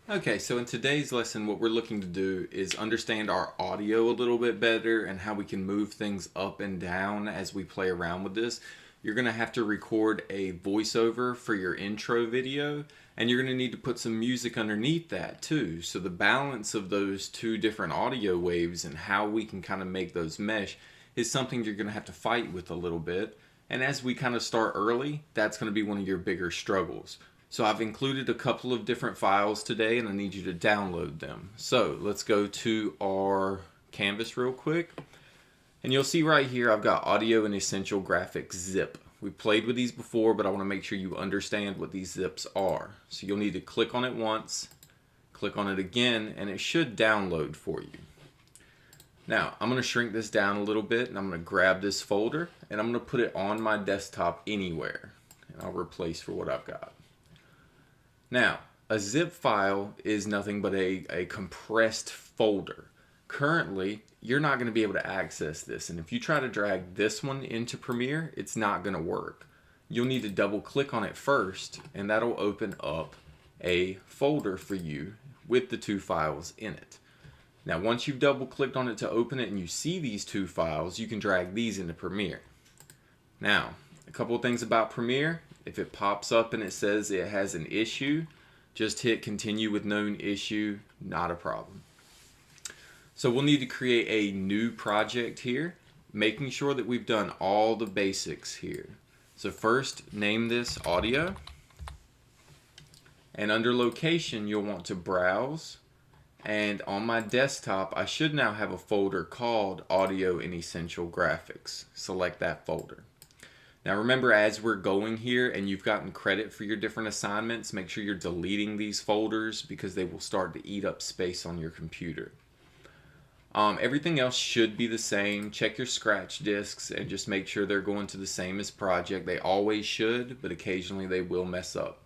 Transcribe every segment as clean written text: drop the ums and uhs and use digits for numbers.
Okay, so in today's lesson, what we're looking to do is understand our audio a little bit better and how we can move things up and down as we play around with this. You're going to have to record a voiceover for your intro video, and you're going to need to put some music underneath that too. So the balance of those two different audio waves and how we can kind of make those mesh is something you're going to have to fight with a little bit. And as we kind of start early, that's going to be one of your bigger struggles. So I've included a couple of different files today and I need you to download them. So let's go to our canvas real quick. And you'll see right here I've got Audio and Essential Graphics zip. We played with these before, but I want to make sure you understand what these zips are. So you'll need to click on it once, click on it again, and it should download for you. Now, I'm going to shrink this down a little bit and I'm going to grab this folder and I'm going to put it on my desktop anywhere. And I'll replace for what I've got. Now, a zip file is nothing but a compressed folder. Currently, you're not going to be able to access this, and if you try to drag this one into Premiere, it's not going to work. You'll need to double click on it first, and that'll open up a folder for you with the two files in it. Now, once you've double clicked on it to open it and you see these two files, you can drag these into Premiere. Now, a couple of things about Premiere. If it pops up and it says it has an issue, just hit continue with known issue, not a problem. So we'll need to create a new project here, making sure that we've done all the basics here. So first, name this audio. And under location, you'll want to browse. And on my desktop, I should now have a folder called Audio and Essential Graphics. Select that folder. Now remember, as we're going here and you've gotten credit for your different assignments, make sure you're deleting these folders because they will start to eat up space on your computer. Everything else should be the same. Check your scratch disks and just make sure they're going to the same as project. They always should, but occasionally they will mess up.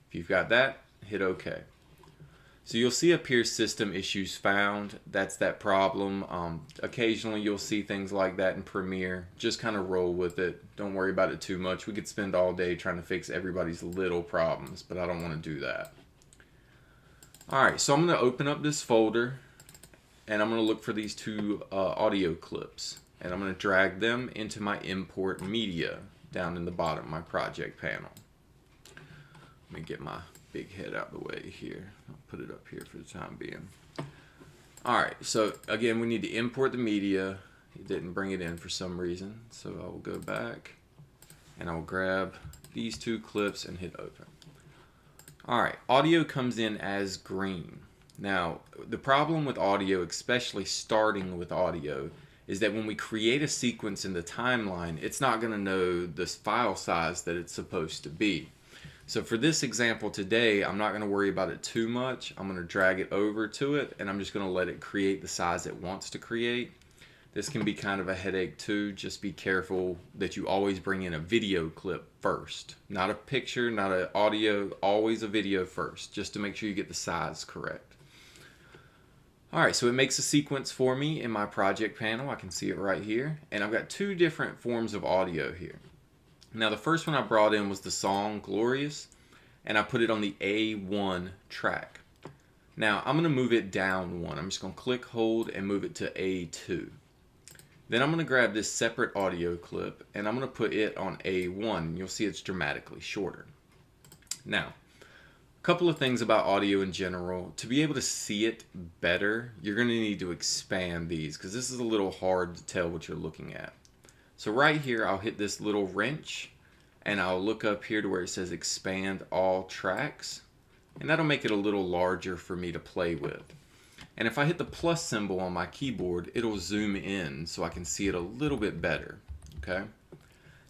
If you've got that, hit OK. So you'll see up here system issues found. That's that problem. Occasionally you'll see things like that in Premiere. Just kind of roll with it. Don't worry about it too much. We could spend all day trying to fix everybody's little problems, but I don't want to do that. Alright, so I'm going to open up this folder and I'm going to look for these two audio clips. And I'm going to drag them into my import media down in the bottom of my project panel. Let me get my big head out of the way here. I'll put it up here for the time being. Alright, so again, we need to import the media. It didn't bring it in for some reason, so I will go back and I will grab these two clips and hit open. Alright, audio comes in as green. Now, the problem with audio, especially starting with audio, is that when we create a sequence in the timeline, it's not going to know the file size that it's supposed to be. So for this example today, I'm not going to worry about it too much. I'm going to drag it over to it and I'm just going to let it create the size it wants to create. This can be kind of a headache too. Just be careful that you always bring in a video clip first. Not a picture, not an audio, always a video first, just to make sure you get the size correct. Alright, so it makes a sequence for me in my project panel. I can see it right here. And I've got two different forms of audio here. Now the first one I brought in was the song Glorious, and I put it on the A1 track. Now I'm going to move it down one. I'm just going to click, hold, and move it to A2. Then I'm going to grab this separate audio clip, and I'm going to put it on A1. You'll see it's dramatically shorter. Now, a couple of things about audio in general. To be able to see it better, you're going to need to expand these, because this is a little hard to tell what you're looking at. So right here, I'll hit this little wrench and I'll look up here to where it says expand all tracks, and that'll make it a little larger for me to play with. And if I hit the plus symbol on my keyboard, it'll zoom in so I can see it a little bit better. Okay.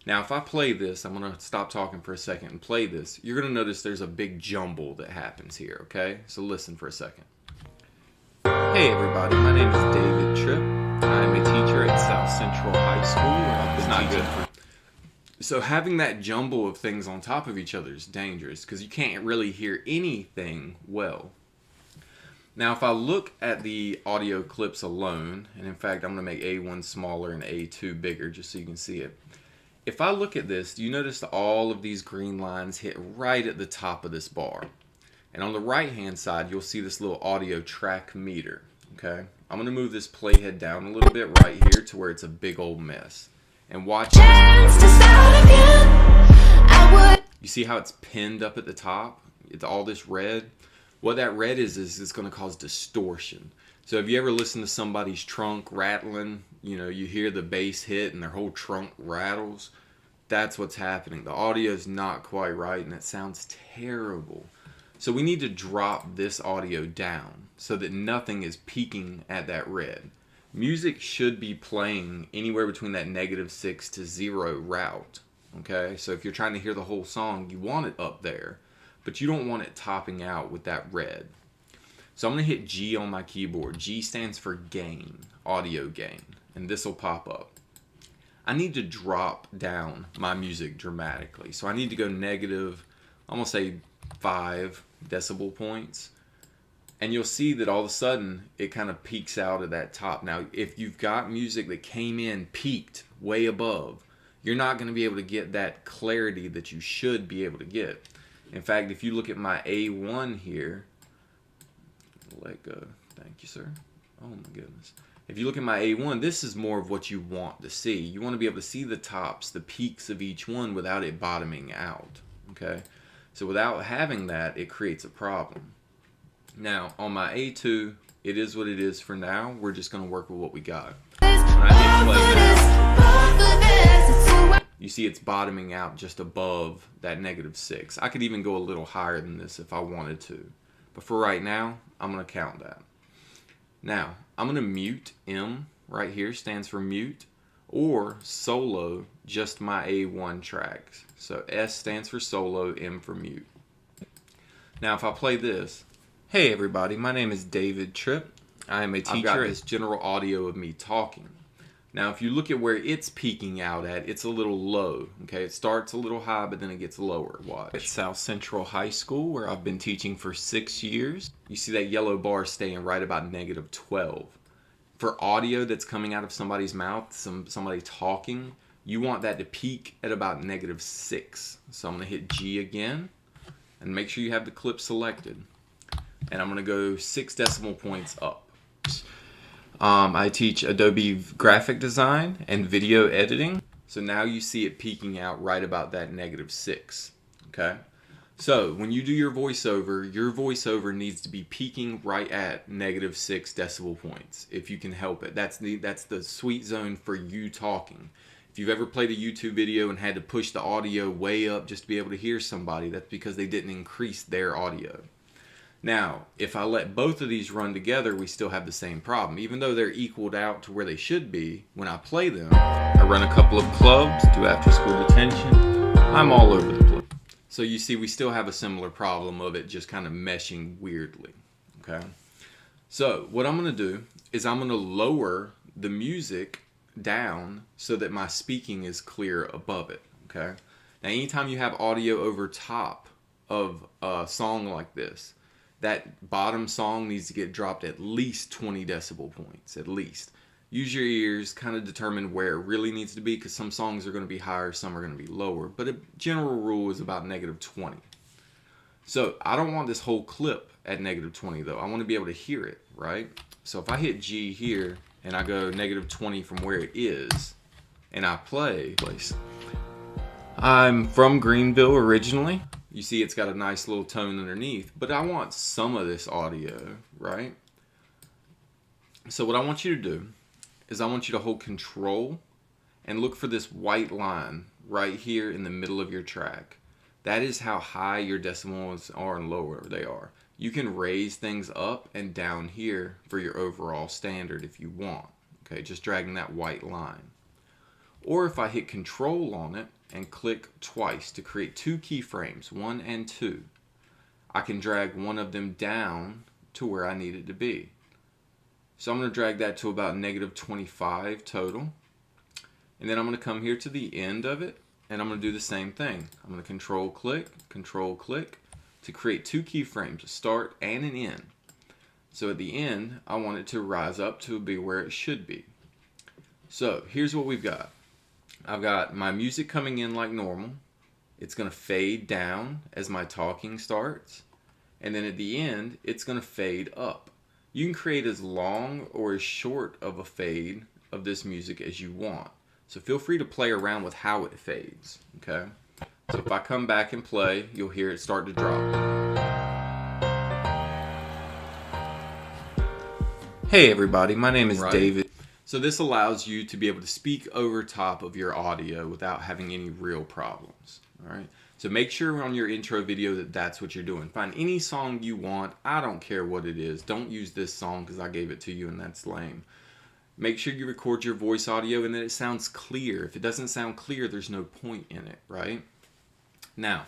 Now if I play this, I'm going to stop talking for a second and play this. You're going to notice there's a big jumble that happens here. Okay. So listen for a second. Hey everybody, my name is David Tripp. I'm a teacher at South Central High School. It's not good. So having that jumble of things on top of each other is dangerous because you can't really hear anything well. Now if I look at the audio clips alone, and in fact I'm going to make A1 smaller and A2 bigger just so you can see it. If I look at this, do you notice that all of these green lines hit right at the top of this bar? And on the right hand side, you'll see this little audio track meter. Okay, I'm going to move this playhead down a little bit right here to where it's a big old mess. And watch this. You see how it's pinned up at the top? It's all this red. What that red is it's going to cause distortion. So if you ever listen to somebody's trunk rattling, you know, you hear the bass hit and their whole trunk rattles, that's what's happening. The audio is not quite right and it sounds terrible. So we need to drop this audio down so that nothing is peaking at that red. Music should be playing anywhere between that -6 to 0 route. Okay, so if you're trying to hear the whole song, you want it up there, but you don't want it topping out with that red. So I'm going to hit G on my keyboard. G stands for gain, audio gain, and this will pop up. I need to drop down my music dramatically. So I need to go negative, I'm going to say 5 decibel points. And you'll see that all of a sudden it kind of peaks out at that top. Now, if you've got music that came in peaked way above, you're not going to be able to get that clarity that you should be able to get. In fact, if you look at my A1 here, let go. Thank you, sir. Oh my goodness. If you look at my A1, this is more of what you want to see. You want to be able to see the tops, the peaks of each one without it bottoming out. Okay? So without having that, it creates a problem. Now, on my A2, it is what it is for now. We're just going to work with what we got. When I hit play now, you see it's bottoming out just above that -6. I could even go a little higher than this if I wanted to. But for right now, I'm going to count that. Now, I'm going to mute M right here, stands for mute, or solo just my A1 tracks. So S stands for solo, M for mute. Now, if I play this, hey everybody, my name is David Tripp. I am a teacher. It's general audio of me talking. Now, if you look at where it's peaking out at, it's a little low. Okay, it starts a little high, but then it gets lower. Watch. At South Central High School, where I've been teaching for 6 years, you see that yellow bar staying right about -12. For audio that's coming out of somebody's mouth, somebody talking, you want that to peak at about -6. So I'm going to hit G again, and make sure you have the clip selected. And I'm going to go 6 decimal points up. I teach Adobe graphic design and video editing. So now you see it peaking out right about that -6. Okay? So when you do your voiceover needs to be peaking right at -6 decibel points, if you can help it. That's the sweet zone for you talking. If you've ever played a YouTube video and had to push the audio way up just to be able to hear somebody, that's because they didn't increase their audio. Now, if I let both of these run together, we still have the same problem. Even though they're equaled out to where they should be, when I play them, I run a couple of clubs, do after-school detention. I'm all over the place. So you see, we still have a similar problem of it just kind of meshing weirdly. Okay? So what I'm going to do is I'm going to lower the music down so that my speaking is clear above it. Okay? Now, anytime you have audio over top of a song like this, that bottom song needs to get dropped at least 20 decibel points, at least. Use your ears, kind of determine where it really needs to be, because some songs are going to be higher, some are going to be lower. But a general rule is about -20. So I don't want this whole clip at -20 though. I want to be able to hear it, right? So if I hit G here and I go -20 from where it is, and I play, I'm from Greenville originally. You see it's got a nice little tone underneath, but I want some of this audio, right? So what I want you to do is I want you to hold control and look for this white line right here in the middle of your track. That is how high your decimals are and lower they are. You can raise things up and down here for your overall standard if you want. Okay, just dragging that white line. Or if I hit control on it and click twice to create 2 keyframes, 1 and 2, I can drag one of them down to where I need it to be. So I'm going to drag that to about -25 total. And then I'm going to come here to the end of it, and I'm going to do the same thing. I'm going to control click to create 2 keyframes, a start and an end. So at the end, I want it to rise up to be where it should be. So here's what we've got. I've got my music coming in like normal. It's going to fade down as my talking starts. and then at the end, it's going to fade up. You can create as long or as short of a fade of this music as you want. So feel free to play around with how it fades, okay? So if I come back and play, you'll hear it start to drop. Hey everybody, my name is David. So this allows you to be able to speak over top of your audio without having any real problems, all right? So make sure on your intro video that that's what you're doing. Find any song you want. I don't care what it is. Don't use this song because I gave it to you and that's lame. Make sure you record your voice audio and that it sounds clear. If it doesn't sound clear, there's no point in it, right? Now,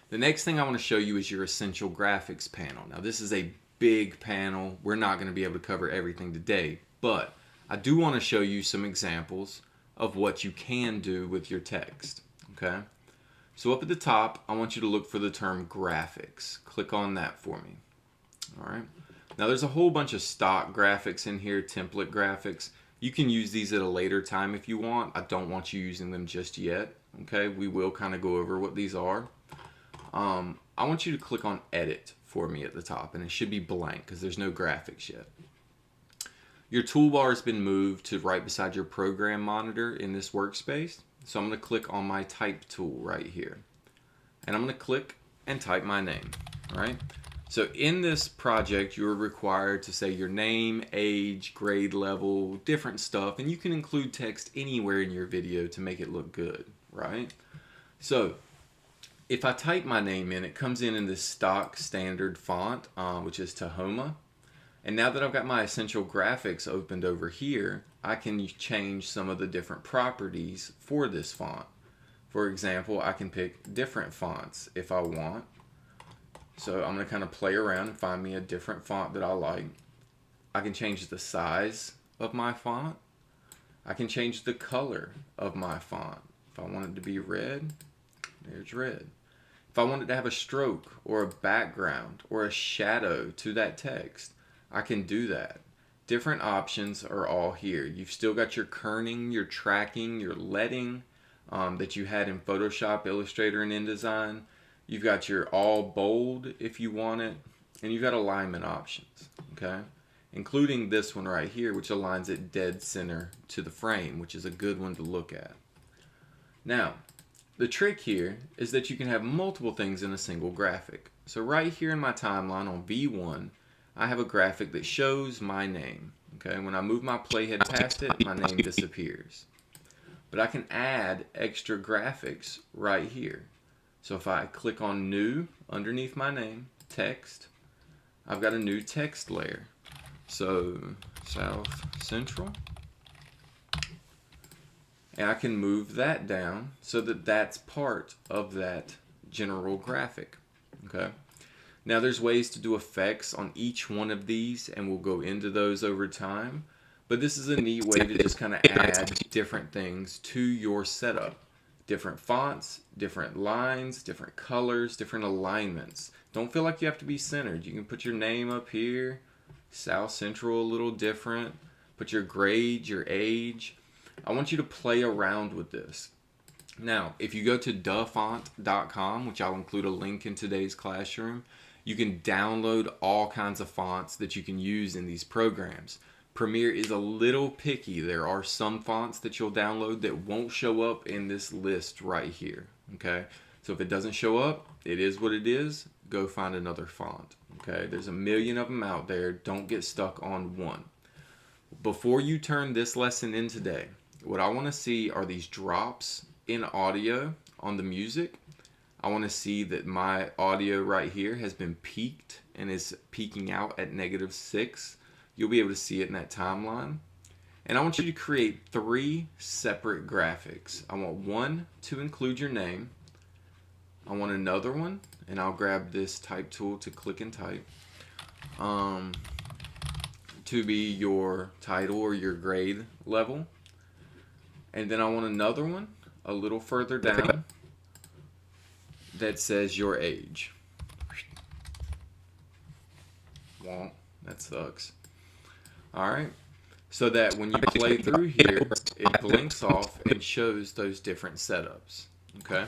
the next thing I want to show you is your Essential Graphics panel. Now, this is a big panel. We're not going to be able to cover everything today, but I do want to show you some examples of what you can do with your text, okay? So up at the top, I want you to look for the term graphics. Click on that for me. All right. Now there's a whole bunch of stock graphics in here, template graphics. You can use these at a later time if you want. I don't want you using them just yet. Okay, we will kind of go over what these are. I want you to click on edit for me at the top, and it should be blank because there's no graphics yet. Your toolbar has been moved to right beside your program monitor in this workspace. So I'm going to click on my type tool right here. And I'm going to click and type my name. All right. So in this project, you're required to say your name, age, grade level, different stuff. And you can include text anywhere in your video to make it look good, right? So if I type my name in, it comes in this stock standard font, which is Tahoma. And now that I've got my Essential Graphics opened over here, I can change some of the different properties for this font. For example, I can pick different fonts if I want. So I'm going to kind of play around and find me a different font that I like. I can change the size of my font. I can change the color of my font. If I want it to be red, there's red. If I want it to have a stroke or a background or a shadow to that text, I can do that. Different options are all here. You've still got your kerning, your tracking, your leading that you had in Photoshop, Illustrator, and InDesign. You've got your all bold if you want it, and you've got alignment options, okay? Including this one right here, which aligns it dead center to the frame, which is a good one to look at. Now, the trick here is that you can have multiple things in a single graphic. So right here in my timeline on V1, I have a graphic that shows my name. Okay, when I move my playhead past it, my name disappears. But I can add extra graphics right here. So if I click on New underneath my name, Text, I've got a new text layer. So South Central. And I can move that down so that that's part of that general graphic. Okay. Now there's ways to do effects on each one of these, and we'll go into those over time. But this is a neat way to just kind of add different things to your setup. Different fonts, different lines, different colors, different alignments. Don't feel like you have to be centered. You can put your name up here, South Central a little different, put your grade, your age. I want you to play around with this. Now, if you go to dafont.com, which I'll include a link in today's classroom, you can download all kinds of fonts that you can use in these programs. Premiere is a little picky. There are some fonts that you'll download that won't show up in this list right here, okay? So if it doesn't show up, it is what it is. Go find another font, okay? There's a million of them out there. Don't get stuck on one. Before you turn this lesson in today, what I want to see are these drops in audio on the music. I want to see that my audio right here has been peaked and is peaking out at -6. You'll be able to see it in that timeline. And I want you to create 3 separate graphics. I want one to include your name. I want another one, and I'll grab this type tool to click and type, to be your title or your grade level. And then I want another one a little further down that says your age. Well, that sucks. Alright, so that when you play through here, it blinks off and shows those different setups. Okay,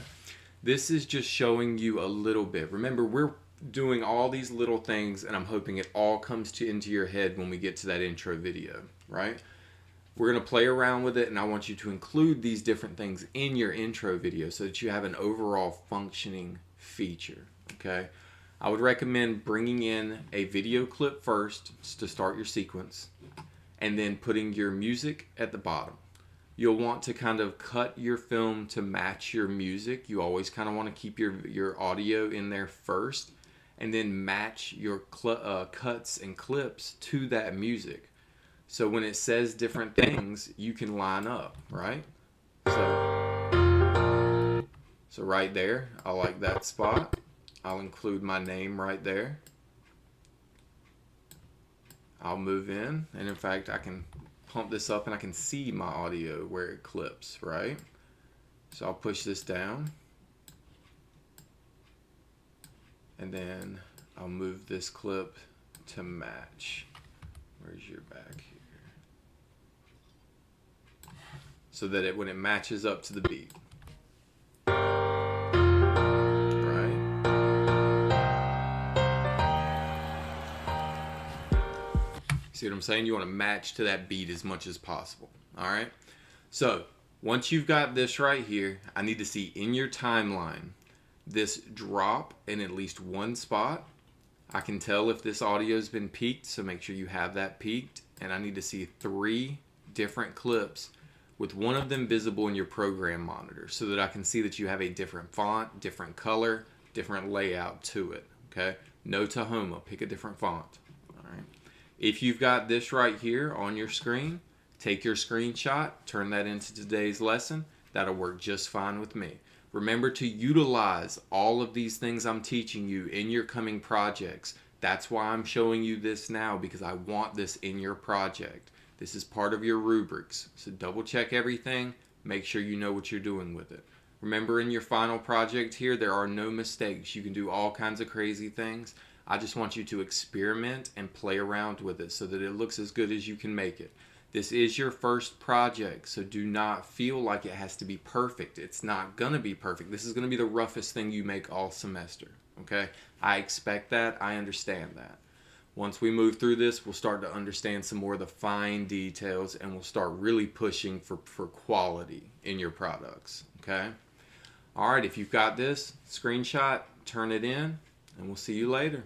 this is just showing you a little bit. Remember, we're doing all these little things, and I'm hoping it all comes into your head when we get to that intro video, right? We're going to play around with it, and I want you to include these different things in your intro video so that you have an overall functioning feature, okay? I would recommend bringing in a video clip first to start your sequence, and then putting your music at the bottom. You'll want to kind of cut your film to match your music. You always kind of want to keep your audio in there first, and then match your cuts and clips to that music. So when it says different things, you can line up, right? So right there, I like that spot. I'll include my name right there. I'll move in, and in fact, I can pump this up and I can see my audio where it clips, right? So I'll push this down, and then I'll move this clip to match. Where's your back here? So that when it matches up to the beat. See what I'm saying? You want to match to that beat as much as possible. All right. So once you've got this right here, I need to see in your timeline this drop in at least one spot. I can tell if this audio has been peaked, so make sure you have that peaked. And I need to see 3 different clips with one of them visible in your program monitor so that I can see that you have a different font, different color, different layout to it. Okay. No Tahoma, pick a different font. All right. If you've got this right here on your screen, take your screenshot, turn that into today's lesson. That'll work just fine with me. Remember to utilize all of these things I'm teaching you in your coming projects. That's why I'm showing you this now, because I want this in your project. This is part of your rubrics. So double check everything. Make sure you know what you're doing with it. Remember, in your final project here, there are no mistakes. You can do all kinds of crazy things. I just want you to experiment and play around with it so that it looks as good as you can make it. This is your first project, so do not feel like it has to be perfect. It's not going to be perfect. This is going to be the roughest thing you make all semester, okay? I expect that. I understand that. Once we move through this, we'll start to understand some more of the fine details, and we'll start really pushing for quality in your products, okay? All right, if you've got this, screenshot, turn it in, and we'll see you later.